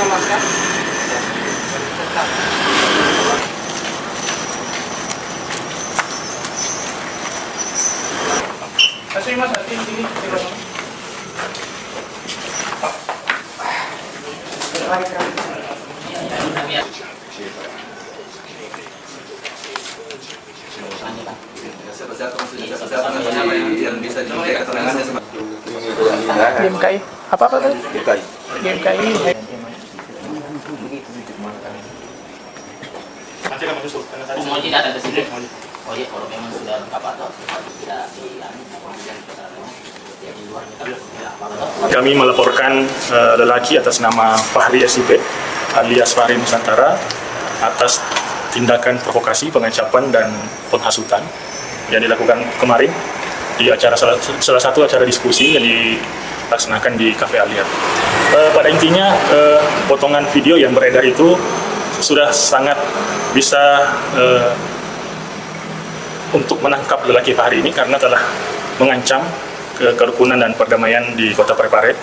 Mas. Kasih Mas, hati sini. Yang bisa diminta keterangannya sama GMKI. Apa tadi? GMKI. GMKI. Nanti akan menyusul karena tadi Mau tidak ada sini. Oh iya, kalau memang sudah lengkap atau tidak di luar. kami melaporkan lelaki atas nama Fahri SIP alias Fahri Nusantara atas tindakan provokasi, pengecapan dan penghasutan yang dilakukan kemarin di acara salah satu acara diskusi yang dilaksanakan di Cafe Aliat. Pada intinya potongan video yang beredar itu sudah sangat bisa untuk menangkap lelaki Fahri ini karena telah mengancam kerukunan dan perdamaian di Kota Parepare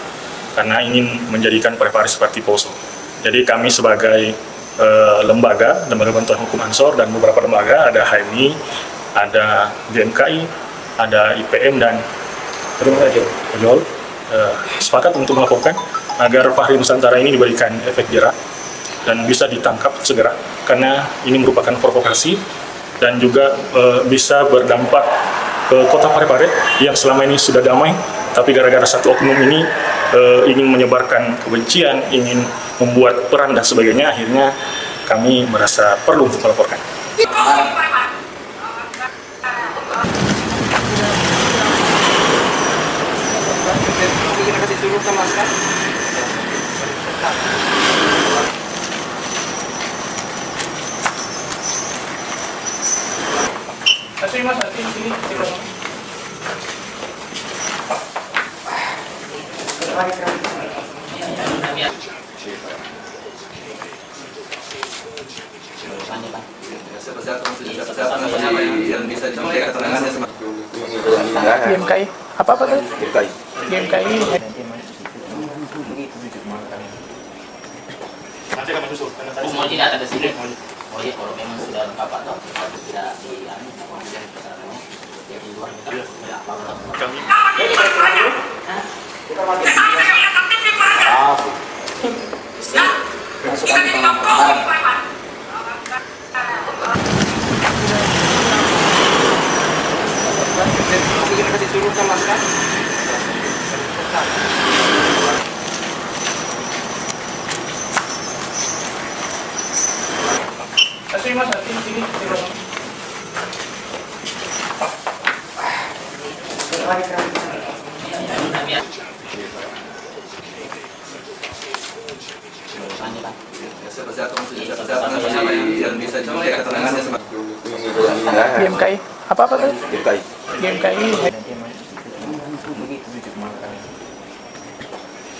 karena ingin menjadikan Parepare seperti Poso. Jadi kami sebagai lembaga bantuan hukum Ansor dan beberapa lembaga, ada HMI, ada GMKI, ada IPM dan Ojol, sepakat untuk melaporkan agar Fahri Nusantara ini diberikan efek jerak dan bisa ditangkap segera karena ini merupakan provokasi dan juga bisa berdampak ke Kota Parepare yang selama ini sudah damai, tapi gara-gara satu oknum ini ingin menyebarkan kebencian, ingin membuat perang dan sebagainya, akhirnya kami merasa perlu untuk melaporkan. Kasih Mas, hati sini. yang bisa diminta keterangannya sama GMKI. Apa tadi? GMKI. GMKI. Nanti akan menyusul karena tadi Mau tidak ada sini. Oh iya, kalau memang sudah lengkap atau tidak di luar. kami Kasih Mas, hati sini. yang bisa diminta keterangannya sama GMKI. Apa tadi? GMKI. GMKI.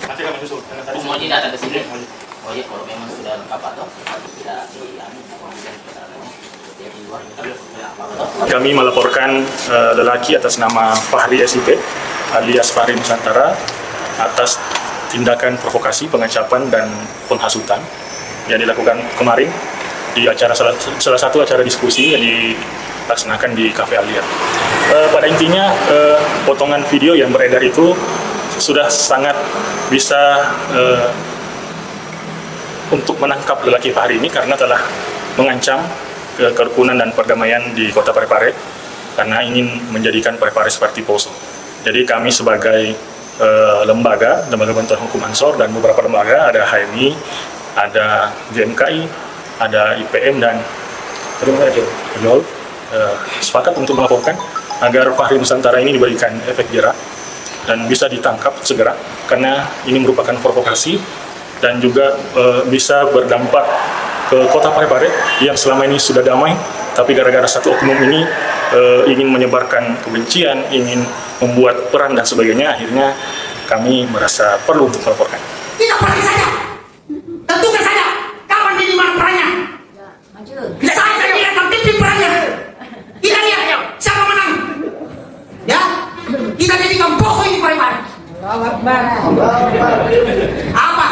nanti akan menyusul karena tadi Mau tidak ada sini. Oh iya, kalau memang sudah lengkap atau tidak di luar. kami melaporkan lelaki atas nama Fahri SIP alias Fahri Nusantara atas tindakan provokasi, pengecapan dan penghasutan yang dilakukan kemarin di acara salah satu acara diskusi yang dilaksanakan di Cafe Aliat. Pada intinya potongan video yang beredar itu sudah sangat bisa untuk menangkap lelaki Fahri ini karena telah mengancam kerukunan dan perdamaian di Kota Parepare karena ingin menjadikan Parepare seperti Poso. Jadi kami sebagai lembaga bantuan hukum Ansor dan beberapa lembaga, ada HMI, ada GMKI, ada IPM dan Ojol, sepakat untuk melaporkan agar Fahri Nusantara ini diberikan efek jerak dan bisa ditangkap segera karena ini merupakan provokasi dan juga bisa berdampak ke Kota Parepare yang selama ini sudah damai, tapi gara-gara satu oknum ini ingin menyebarkan kebencian, ingin membuat perang dan sebagainya, akhirnya kami merasa perlu untuk melaporkan. Tidak pergi saja. Tentukan saja kapan di mana perannya. Saya saja akan pimpin perannya. Kita lihat siapa menang. Ya, kita jadikan Poso ini Parepare. Apa?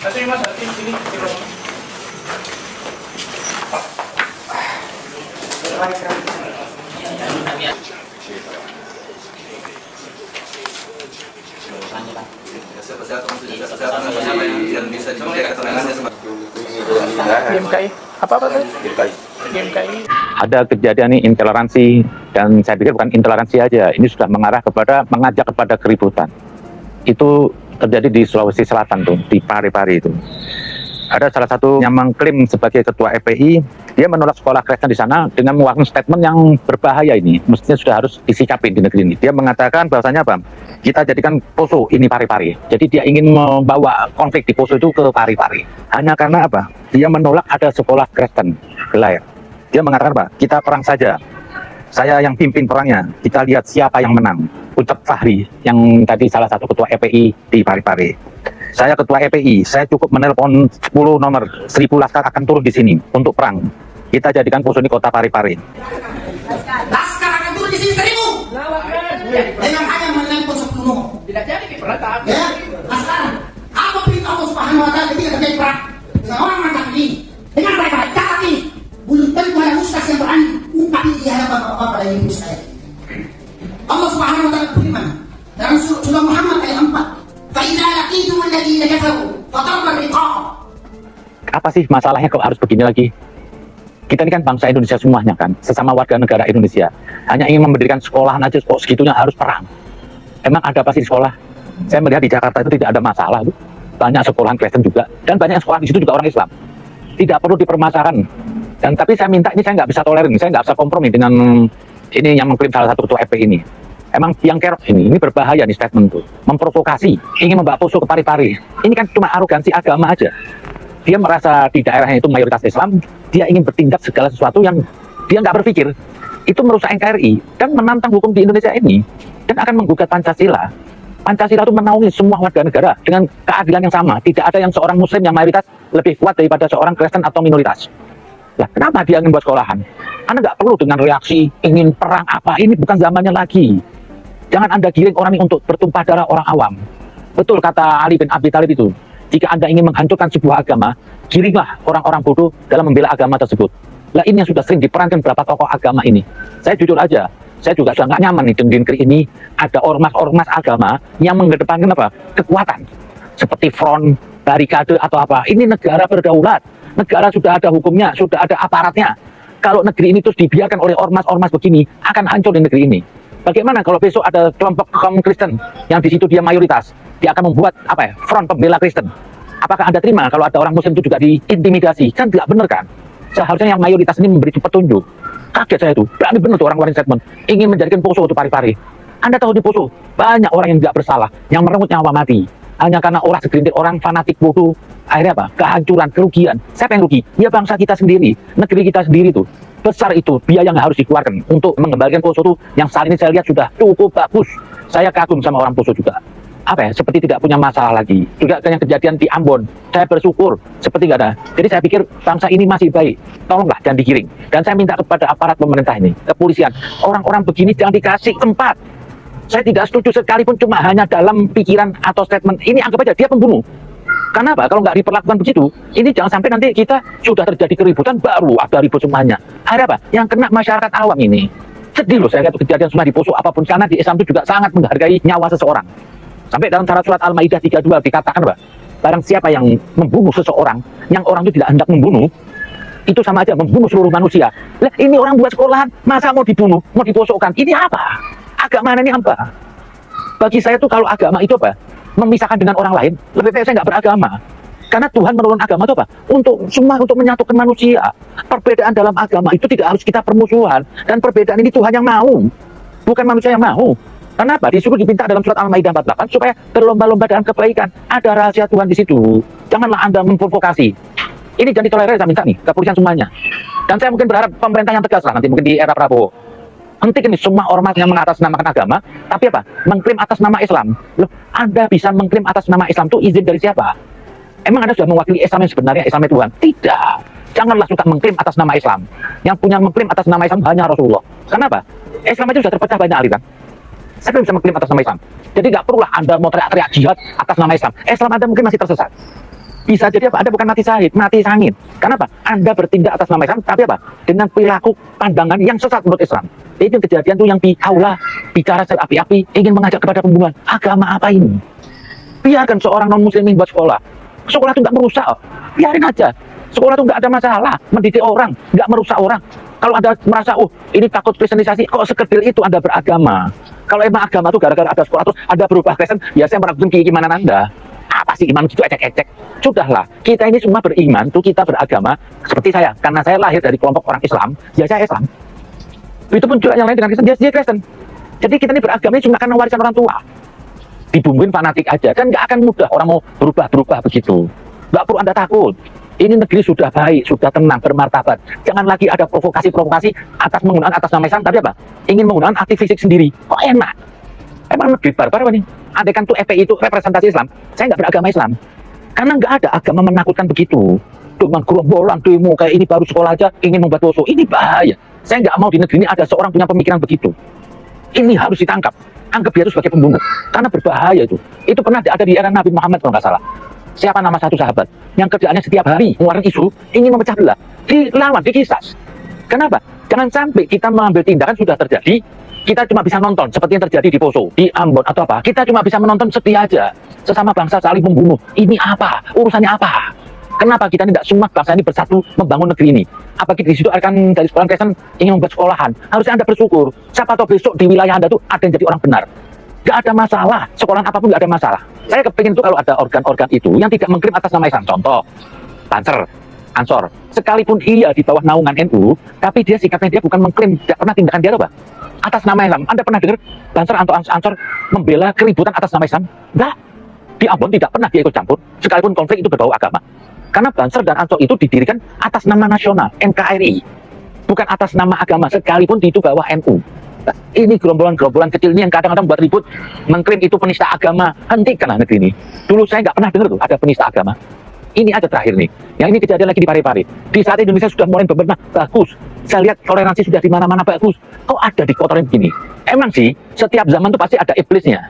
Nanti mas, nanti sini di ruang. Siapa yang bisa diminta keterangannya sama BMKI. Apa tadi? BMKI. Ada kejadian ini intoleransi, dan saya pikir bukan intoleransi aja, ini sudah mengarah kepada mengajak kepada keributan. Itu terjadi di Sulawesi Selatan tuh, di Parepare itu. Ada salah satu yang mengklaim sebagai ketua FPI, dia menolak sekolah Kristen di sana dengan mengeluarkan statement yang berbahaya ini. Mestinya sudah harus disikapin di negeri ini. Dia mengatakan bahwasanya apa? Kita jadikan Poso ini Parepare. Jadi dia ingin membawa konflik di Poso itu ke Parepare. Hanya karena apa? Dia menolak ada sekolah Kristen Belair. Dia mengatakan apa? Kita perang saja. Saya yang pimpin perangnya. Kita lihat siapa yang menang. Ucap Fahri yang tadi salah satu ketua FPI di Parepare. Saya ketua FPI, saya cukup menelpon 10 nomor, 1000 laskar akan turun di sini untuk perang. Kita jadikan Poso ini kota Parepare. Laskar akan turun di sini 1000. Dengan hanya menelpon 10 nomor. Tidak jadi diperintah. Ya, nah sekarang apa perintah Allah Subhanahu Wa Taala ketika terjadi perang dengan orang macam ini, dengan mereka catat ini, belum tentu ada ustaz yang berani ungkap ini di hadapan bapak pada ibu saya. Allah Subhanahu Wa Taala berfirman dalam surah Muhammad ayat 4. فَإِذَا لَقِيتُمُ الَّذِينَ كَفَرُوا فَضَرْبَ الرِّقَابِ. Apa sih masalahnya kok harus begini lagi? Kita ini kan bangsa Indonesia semuanya kan, sesama warga negara Indonesia. Hanya ingin mendirikan sekolahan aja kok segitunya harus perang. Emang ada apa sih di sekolah? Saya melihat di Jakarta itu tidak ada masalah. Banyak sekolahan Kristen juga, dan banyak sekolah di situ juga orang Islam. Tidak perlu dipermasalahkan. Dan tapi saya minta ini, saya nggak bisa tolerin, saya nggak bisa kompromi dengan ini yang mengklaim salah satu ketua FPI ini. Emang yang kerok ini berbahaya nih statement tuh, memprovokasi, ingin membawa Poso ke Parepare. Ini kan cuma arogansi agama aja. Dia merasa di daerahnya itu mayoritas Islam, dia ingin bertindak segala sesuatu yang dia nggak berpikir. Itu merusak NKRI dan menantang hukum di Indonesia ini, dan akan menggugat Pancasila. Pancasila itu menaungi semua warga negara dengan keadilan yang sama. Tidak ada yang seorang Muslim yang mayoritas lebih kuat daripada seorang Kristen atau minoritas. Lah, kenapa dia ingin buat sekolahan? Anda nggak perlu dengan reaksi ingin perang apa, ini bukan zamannya lagi. Jangan Anda giring orang ini untuk bertumpah darah orang awam. Betul kata Ali bin Abi Thalib itu, jika Anda ingin menghancurkan sebuah agama, giringlah orang-orang bodoh dalam membela agama tersebut. Lah ini yang sudah sering diperankan beberapa tokoh agama ini. Saya jujur aja, saya juga sudah nggak nyaman nih di negeri ini ada ormas-ormas agama yang mengedepankan apa? Kekuatan. Seperti front, barikade atau apa. Ini negara berdaulat. Negara sudah ada hukumnya, sudah ada aparatnya. Kalau negeri ini terus dibiarkan oleh ormas-ormas begini, akan hancur di negeri ini. Bagaimana kalau besok ada kelompok kaum Kristen yang di situ dia mayoritas, dia akan membuat apa ya, front pembela Kristen? Apakah Anda terima kalau ada orang Muslim itu juga diintimidasi? Kan tidak benar kan? Seharusnya yang mayoritas ini memberi petunjuk. Kaget saya tuh, berani benar tuh orang-orang statement ingin menjadikan Poso itu Parepare. Anda tahu di Poso banyak orang yang tidak bersalah, yang merenggut nyawa mati hanya karena orang segelintir orang fanatik bodoh. Akhirnya apa? Kehancuran, kerugian. Siapa yang rugi? Ya bangsa kita sendiri, negeri kita sendiri tuh. Besar itu biaya yang harus dikeluarkan untuk mengembalikan Poso itu, yang saat ini saya lihat sudah cukup bagus. Saya kagum sama orang Poso juga. Apa ya, seperti tidak punya masalah lagi. Juga dengan kejadian di Ambon, saya bersyukur seperti nggak ada. Jadi saya pikir bangsa ini masih baik. Tolonglah jangan digiring. Dan saya minta kepada aparat pemerintah ini, kepolisian, orang-orang begini jangan dikasih tempat. Saya tidak setuju sekalipun cuma hanya dalam pikiran atau statement. Ini anggap aja dia pembunuh. Karena apa? Kalau nggak diperlakukan begitu, ini jangan sampai nanti kita sudah terjadi keributan, baru ada ribut semuanya. Ada apa? Yang kena masyarakat awam ini. Sedih loh saya lihat kejadian semua di Poso apapun, karena di Islam itu juga sangat menghargai nyawa seseorang. Sampai dalam surat Al-Maidah 32 dikatakan apa? Barang siapa yang membunuh seseorang, yang orang itu tidak hendak membunuh, itu sama aja membunuh seluruh manusia. Lah ini orang buat sekolahan, masa mau dibunuh, mau diposokkan? Ini apa? Agama ini apa? Bagi saya tuh kalau agama itu apa? Memisahkan dengan orang lain, lebih baik saya nggak beragama. Karena Tuhan menurunkan agama itu apa? Untuk semua, untuk menyatukan manusia. Perbedaan dalam agama itu tidak harus kita permusuhan. Dan perbedaan ini Tuhan yang mau, bukan manusia yang mau. Kenapa? Disuruh dipinta dalam surat Al-Maidah 48 supaya berlomba-lomba dalam kebaikan. Ada rahasia Tuhan di situ. Janganlah Anda memprovokasi. Ini jangan ditolerir, saya minta nih, kepolisian semuanya. Dan saya mungkin berharap pemerintah yang tegas lah nanti mungkin di era Prabowo. Hentikan nih semua ormas yang mengatasnamakan agama, tapi apa? Mengklaim atas nama Islam. Loh, Anda bisa mengklaim atas nama Islam itu izin dari siapa? Emang Anda sudah mewakili Islam yang sebenarnya, Islam Tuhan? Tidak. Janganlah suka mengklaim atas nama Islam. Yang punya mengklaim atas nama Islam hanya Rasulullah. Kenapa? Islam itu sudah terpecah banyak aliran. Saya belum bisa mengklaim atas nama Islam. Jadi nggak perlulah Anda mau teriak-teriak jihad atas nama Islam. Islam Anda mungkin masih tersesat. Bisa jadi apa? Anda bukan mati syahid, mati sangit. Kenapa? Anda bertindak atas nama Islam, tapi apa? Dengan perilaku pandangan yang sesat menurut Islam. Itu yang kejadian tuh yang aula bicara api-api, ingin mengajak kepada pembunuhan. Agama apa ini? Biarkan seorang non-muslim buat sekolah. Sekolah itu nggak merusak, biarin aja. Sekolah itu nggak ada masalah, mendidik orang, nggak merusak orang. Kalau Anda merasa, ini takut kristenisasi, kok sekecil itu Anda beragama? Kalau emang agama itu gara-gara ada sekolah terus Anda berubah Kristen, ya saya meragukan keimanan Anda. Apa sih iman itu ecek-ecek? Sudahlah, kita ini semua beriman, tuh kita beragama. Seperti saya, karena saya lahir dari kelompok orang Islam, ya saya Islam. Itu pun juga yang lain dengan Kristen, dia Kristen. Jadi kita ini beragama ini cuma karena warisan orang tua. Dibumbuin fanatik aja, kan nggak akan mudah orang mau berubah begitu. Nggak perlu Anda takut. Ini negeri sudah baik, sudah tenang, bermartabat. Jangan lagi ada provokasi-provokasi atas menggunakan atas nama Islam, tapi apa? Ingin menggunakan aktif fisik sendiri. Kok enak? Emang negeri barbar apa nih? Andaikan tuh FPI itu representasi Islam, saya nggak beragama Islam. Karena nggak ada agama menakutkan begitu. Dengan gerombolan demo kayak ini baru sekolah aja ingin membuat poso. Ini bahaya. Saya nggak mau di negeri ini ada seorang punya pemikiran begitu. Ini harus ditangkap. Anggap dia itu sebagai pembunuh. Karena berbahaya itu. Itu pernah ada di era Nabi Muhammad kalau nggak salah. Siapa nama satu sahabat yang kerjaannya setiap hari mengeluarkan isu ingin memecah belah, dilawan, dikisas. Kenapa? Jangan sampai kita mengambil tindakan sudah terjadi, kita cuma bisa nonton seperti yang terjadi di Poso, di Ambon atau apa. Kita cuma bisa menonton sedih aja. Sesama bangsa saling membunuh. Ini apa? Urusannya apa? Kenapa kita tidak semua bangsa ini bersatu membangun negeri ini? Apa kita di situ akan dari sekolah Kristen ingin membuat sekolahan? Harusnya Anda bersyukur. Siapa tahu besok di wilayah Anda tuh ada yang jadi orang benar. Gak ada masalah, sekolahan apapun gak ada masalah. Saya kepingin tuh kalau ada organ-organ itu yang tidak mengklaim atas nama Islam. Contoh, Banser, Ansor. Sekalipun ia di bawah naungan NU, tapi dia sikapnya dia bukan mengklaim, tidak pernah tindakan dia apa? Atas nama Islam. Anda pernah dengar Banser atau Ansor membela keributan atas nama Islam? Enggak. Di Ambon tidak pernah dia ikut campur, sekalipun konflik itu berbau agama. Karena Banser dan Ansor itu didirikan atas nama nasional, NKRI. Bukan atas nama agama, sekalipun itu bawah NU. Nah, ini gerombolan-gerombolan kecil ini yang kadang-kadang buat ribut, mengklaim itu penista agama. Hentikanlah negeri ini. Dulu saya nggak pernah dengar tuh ada penista agama. Ini aja terakhir nih. Yang ini kejadian lagi di Parepare. Di saat Indonesia sudah mulai bebenah bagus. Saya lihat toleransi sudah di mana-mana bagus. Kok ada dikotorin begini? Emang sih, setiap zaman tuh pasti ada iblisnya.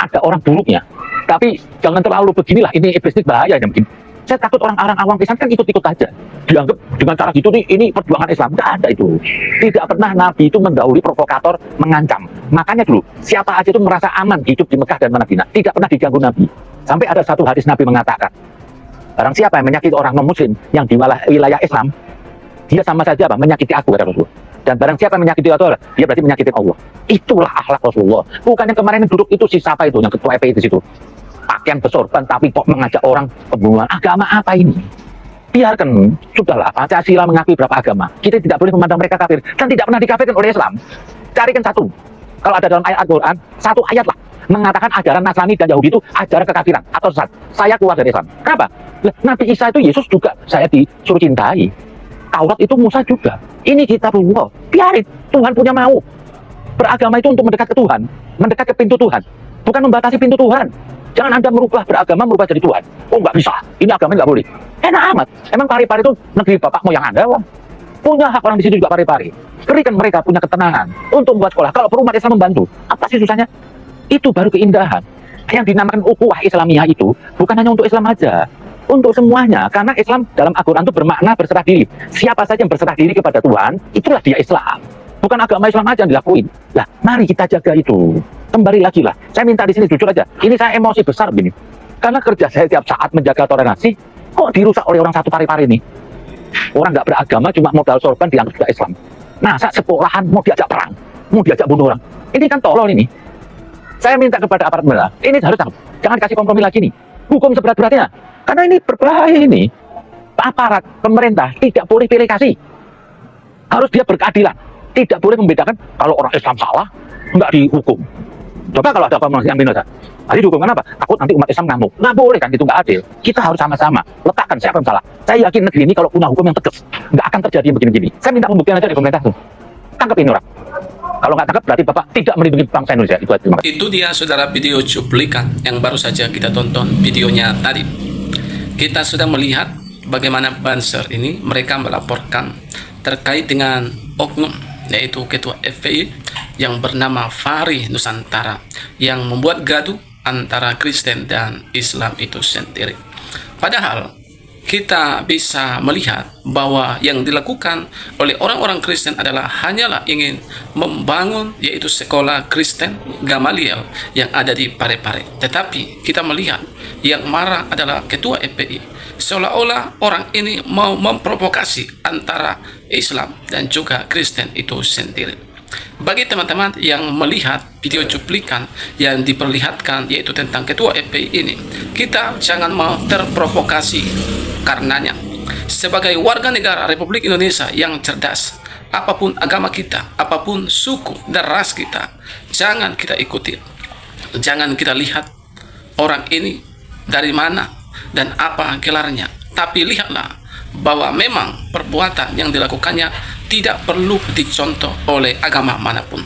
Ada orang buruknya. Tapi jangan terlalu beginilah. Ini iblis ini bahaya ya mungkin. Saya takut orang-orang awam Kristen kan ikut-ikut aja. Dianggap dengan cara gitu nih, ini perjuangan Islam. Nggak ada itu. Tidak pernah Nabi itu mendahului provokator mengancam. Makanya dulu, siapa aja itu merasa aman hidup di Mekah dan Madinah. Tidak pernah diganggu Nabi. Sampai ada satu hadis Nabi mengatakan, barang siapa yang menyakiti orang non-muslim yang di wilayah Islam, dia sama saja apa? Menyakiti aku, kata Rasulullah. Dan barang siapa yang menyakiti Allah, dia berarti menyakiti Allah. Itulah akhlak Rasulullah. Bukan yang kemarin yang duduk itu si siapa itu, yang ketua FPI di situ. Pakaian bersorban tapi kok mengajak orang pembunuhan. Agama apa ini? Biarkan, sudahlah. Pancasila mengakui berapa agama. Kita tidak boleh memandang mereka kafir dan tidak pernah dikafirkan oleh Islam. Carikan satu. Kalau ada dalam ayat Al-Quran, satu ayat lah mengatakan ajaran Nasrani dan Yahudi itu ajaran kekafiran atau sesat. Saya keluar dari Islam. Kenapa? Nabi Isa itu Yesus juga saya disuruh cintai. Taurat itu Musa juga. Ini kitabullah. Biarin. Tuhan punya mau. Beragama itu untuk mendekat ke Tuhan, mendekat ke pintu Tuhan, bukan membatasi pintu Tuhan. Jangan Anda merubah beragama, merubah jadi Tuhan. Oh nggak bisa, ini agama nggak boleh. Enak amat. Emang Parepare itu negeri bapak moyang Anda, wong. Punya hak orang di situ juga Parepare. Berikan mereka punya ketenangan untuk membuat sekolah. Kalau perlu umat Islam membantu, apa sih susahnya? Itu baru keindahan. Yang dinamakan ukhuwah Islamiyah itu bukan hanya untuk Islam aja, untuk semuanya. Karena Islam dalam Al-Quran itu bermakna berserah diri. Siapa saja yang berserah diri kepada Tuhan, itulah dia Islam. Bukan agama Islam aja yang dilakuin. Lah, mari kita jaga itu. Kembali lagi lah. Saya minta di sini jujur aja. Ini saya emosi besar begini. Karena kerja saya tiap saat menjaga toleransi, kok dirusak oleh orang satu Parepare ini. Orang nggak beragama cuma modal sorban dianggap juga Islam. Nah, saat sekolahan mau diajak perang, mau diajak bunuh orang. Ini kan tolol ini. Saya minta kepada aparat pemerintah, ini harus tangkap. Jangan kasih kompromi lagi nih. Hukum seberat-beratnya. Karena ini berbahaya ini. Aparat pemerintah tidak boleh pilih kasih. Harus dia berkeadilan. Tidak boleh membedakan kalau orang Islam salah, nggak dihukum. Coba kalau ada apa yang binosa, tadi dihukum kenapa? Takut nanti umat Islam ngamuk. Nggak boleh kan, itu nggak adil. Kita harus sama-sama letakkan siapa yang salah. Saya yakin negeri ini kalau punya hukum yang tegas, nggak akan terjadi yang begini-begini. Saya minta pembuktian aja dari pemerintah tuh. Tangkap ini orang. Kalau nggak tangkap berarti Bapak tidak melindungi bangsa Indonesia. Itu aja. Itu dia saudara video cuplikan yang baru saja kita tonton videonya tadi. Kita sudah melihat bagaimana Banser ini mereka melaporkan terkait dengan oknum yaitu ketua FPI yang bernama Fahri Nusantara yang membuat gaduh antara Kristen dan Islam itu sendiri. Padahal kita bisa melihat bahwa yang dilakukan oleh orang-orang Kristen adalah hanyalah ingin membangun yaitu sekolah Kristen Gamaliel yang ada di Parepare. Tetapi kita melihat yang marah adalah ketua FPI, seolah-olah orang ini mau memprovokasi antara Islam dan juga Kristen itu sendiri. Bagi teman-teman yang melihat video cuplikan yang diperlihatkan yaitu tentang ketua FPI ini, kita jangan mau terprovokasi karenanya. Sebagai warga negara Republik Indonesia yang cerdas, apapun agama kita, apapun suku dan ras kita, jangan kita ikuti. Jangan kita lihat orang ini dari mana dan apa gelarnya, tapi lihatlah bahwa memang perbuatan yang dilakukannya tidak perlu dicontoh oleh agama manapun.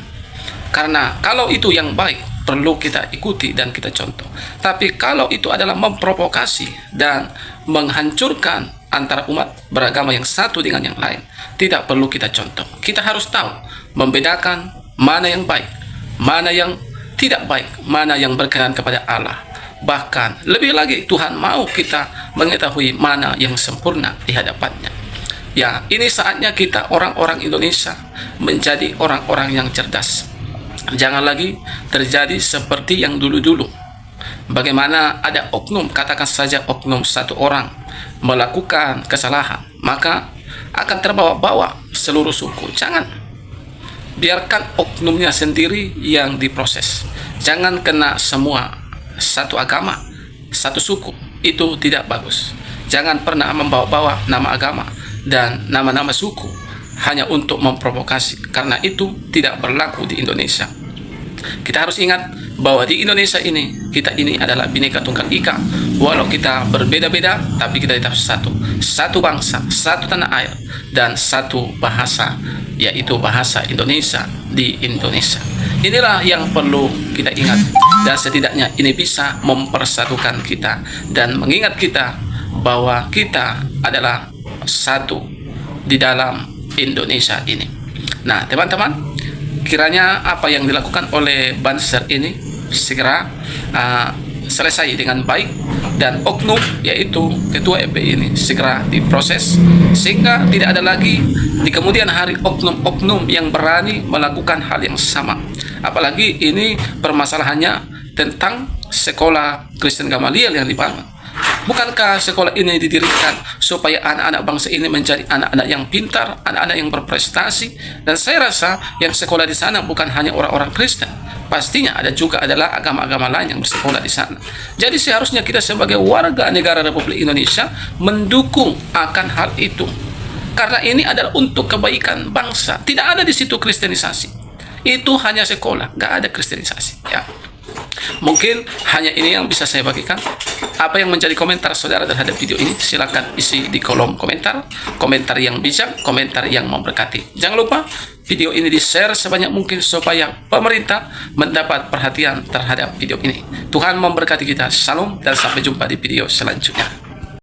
Karena kalau itu yang baik, perlu kita ikuti dan kita contoh. Tapi kalau itu adalah memprovokasi dan menghancurkan antara umat beragama yang satu dengan yang lain, tidak perlu kita contoh. Kita harus tahu membedakan mana yang baik, mana yang tidak baik, mana yang berkenan kepada Allah. Bahkan lebih lagi Tuhan mau kita mengetahui mana yang sempurna di hadapannya. Ya, ini saatnya kita orang-orang Indonesia menjadi orang-orang yang cerdas. Jangan lagi terjadi seperti yang dulu-dulu. Bagaimana ada oknum, katakan saja oknum satu orang melakukan kesalahan, maka akan terbawa-bawa seluruh suku. Jangan. Biarkan oknumnya sendiri yang diproses. Jangan kena semua satu agama, satu suku. Itu tidak bagus. Jangan pernah membawa-bawa nama agama dan nama-nama suku hanya untuk memprovokasi, karena itu tidak berlaku di Indonesia. Kita harus ingat bahwa di Indonesia ini, kita ini adalah Bhinneka Tunggal Ika. Walau kita berbeda-beda, tapi kita tetap satu. Satu bangsa, satu tanah air, dan satu bahasa, yaitu bahasa Indonesia di Indonesia. Inilah yang perlu kita ingat, dan setidaknya ini bisa mempersatukan kita dan mengingat kita bahwa kita adalah satu di dalam Indonesia ini. Nah, teman-teman, kiranya apa yang dilakukan oleh Banser ini segera selesai dengan baik, dan oknum yaitu ketua FPI ini segera diproses sehingga tidak ada lagi di kemudian hari oknum-oknum yang berani melakukan hal yang sama. Apalagi ini permasalahannya tentang sekolah Kristen Gamaliel yang dibangun. Bukankah sekolah ini didirikan supaya anak-anak bangsa ini menjadi anak-anak yang pintar, anak-anak yang berprestasi? Dan saya rasa yang sekolah di sana bukan hanya orang-orang Kristen. Pastinya ada juga adalah agama-agama lain yang bersekolah di sana. Jadi seharusnya kita sebagai warga negara Republik Indonesia mendukung akan hal itu. Karena ini adalah untuk kebaikan bangsa. Tidak ada di situ kristenisasi. Itu hanya sekolah, nggak ada kristenisasi. Ya. Mungkin hanya ini yang bisa saya bagikan. Apa yang menjadi komentar saudara terhadap video ini, silakan isi di kolom komentar. Komentar yang bijak, komentar yang memberkati. Jangan lupa video ini di-share sebanyak mungkin supaya pemerintah mendapat perhatian terhadap video ini. Tuhan memberkati kita. Salam dan sampai jumpa di video selanjutnya.